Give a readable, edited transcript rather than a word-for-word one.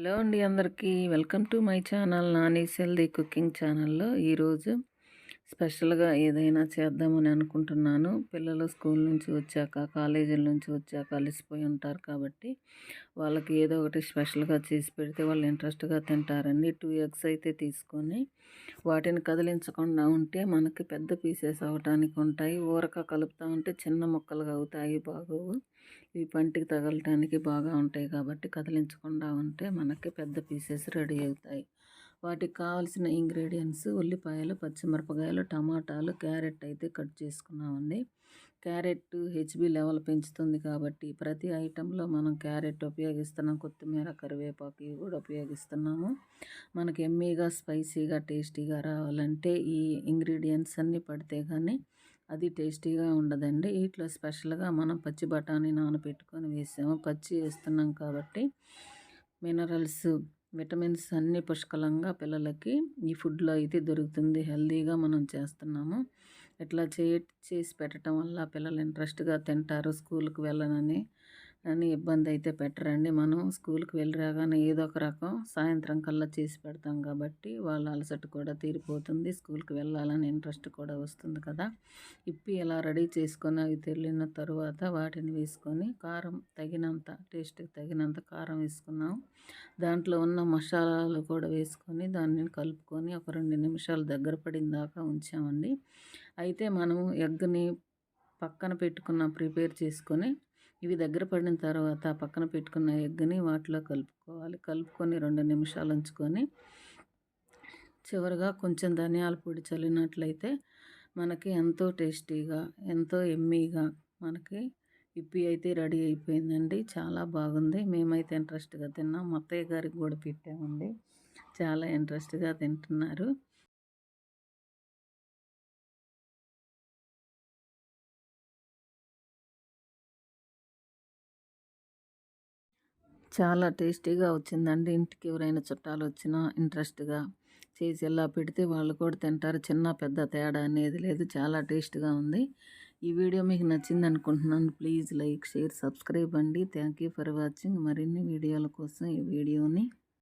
Hello అండి అందరికీ welcome to my channel Nani's healthy cooking ఛానల్లో ఈరోజు స్పెషల్గా ఏదైనా చేద్దామని అనుకుంటున్నాను. పిల్లలు స్కూల్ నుంచి వచ్చాక కాలేజీల నుంచి వచ్చాక అలసిపోయి ఉంటారు కాబట్టి వాళ్ళకి ఏదో ఒకటి స్పెషల్గా చేసి పెడితే వాళ్ళు ఇంట్రెస్ట్గా తింటారండి. 2 ఎగ్స్ అయితే తీసుకొని వాటిని కదిలించకుండా ఉంటే మనకి పెద్ద పీసెస్ అవటానికి ఉంటాయి. ఊరక కలుపుతూ ఉంటే చిన్న ముక్కలుగా అవుతాయి, బాగోవు. ఇవి పంటికి తగలటానికి బాగా ఉంటాయి కాబట్టి కదిలించకుండా ఉంటే మనకి పెద్ద పీసెస్ రెడీ అవుతాయి. వాటికి కావాల్సిన ఇంగ్రీడియంట్స్ ఉల్లిపాయలు, పచ్చిమిరపకాయలు, టమాటాలు, క్యారెట్ అయితే కట్ చేసుకున్నామండి. క్యారెట్ హెచ్బి లెవెల్ పెంచుతుంది కాబట్టి ప్రతి ఐటెంలో మనం క్యారెట్ ఉపయోగిస్తున్నాం. కొత్తిమీర, కరివేపాకు ఇవి కూడా ఉపయోగిస్తున్నాము. మనకి ఎమ్మీగా, స్పైసీగా, టేస్టీగా రావాలంటే ఈ ఇంగ్రీడియంట్స్ అన్నీ పడితే కానీ అది టేస్టీగా ఉండదండి. వీటిలో స్పెషల్గా మనం పచ్చి బఠానీ నానబెట్టుకొని వేసాము. పచ్చి వేస్తున్నాం కాబట్టి మినరల్స్, విటమిన్స్ అన్నీ పుష్కలంగా పిల్లలకి ఈ ఫుడ్లో అయితే దొరుకుతుంది. హెల్తీగా మనం చేస్తున్నాము. ఇట్లా చేసి పెట్టడం వల్ల పిల్లలు ఇంట్రెస్ట్గా తింటారు. స్కూల్కి వెళ్ళనని ఇబ్బంది అయితే పెట్టరండి. మనం స్కూల్కి వెళ్ళి రాగానే ఏదో ఒక రకం సాయంత్రం కల్లా చేసి పెడతాం కాబట్టి వాళ్ళ అలసట కూడా తీరిపోతుంది. స్కూల్కి వెళ్ళాలని ఇంట్రెస్ట్ కూడా వస్తుంది కదా. ఇప్పి ఇలా రెడీ చేసుకొని అవి తెరిలిన తరువాత వాటిని వేసుకొని కారం తగినంత, టేస్ట్కి తగినంత కారం వేసుకున్నాం. దాంట్లో ఉన్న మసాలాలు కూడా వేసుకొని దాన్ని కలుపుకొని ఒక 2 నిమిషాలు దగ్గర పడిన దాకా ఉంచామండి. అయితే మనము ఎగ్ని పక్కన ప్రిపేర్ చేసుకొని ఇవి దగ్గర పడిన తర్వాత పక్కన పెట్టుకున్న ఎగ్ని వాటిలో కలుపుకొని 2 నిమిషాలు ఉంచుకొని చివరిగా కొంచెం ధనియాల పొడి చల్లినట్లయితే మనకి ఎంతో టేస్టీగా, ఎంతో ఎమ్మీగా మనకి ఇప్పి అయితే రెడీ అయిపోయిందండి. చాలా బాగుంది. మేమైతే ఇంట్రెస్ట్గా తిన్నాం. మా అత్తయ్య గారికి కూడా పెట్టామండి. చాలా ఇంట్రెస్ట్గా తింటున్నారు. చాలా టేస్టీగా వచ్చిందండి. ఇంటికి ఎవరైనా చుట్టాలు వచ్చినా ఇంట్రెస్ట్గా చేసి ఎలా పెడితే వాళ్ళు కూడా తింటారు. చిన్న పెద్ద తేడా అనేది లేదు. చాలా టేస్ట్గా ఉంది. ఈ వీడియో మీకు నచ్చింది అనుకుంటున్నాను. ప్లీజ్ లైక్, షేర్, సబ్స్క్రైబ్ అండి. Thank you for watching. మరిన్ని వీడియోల కోసం ఈ వీడియోని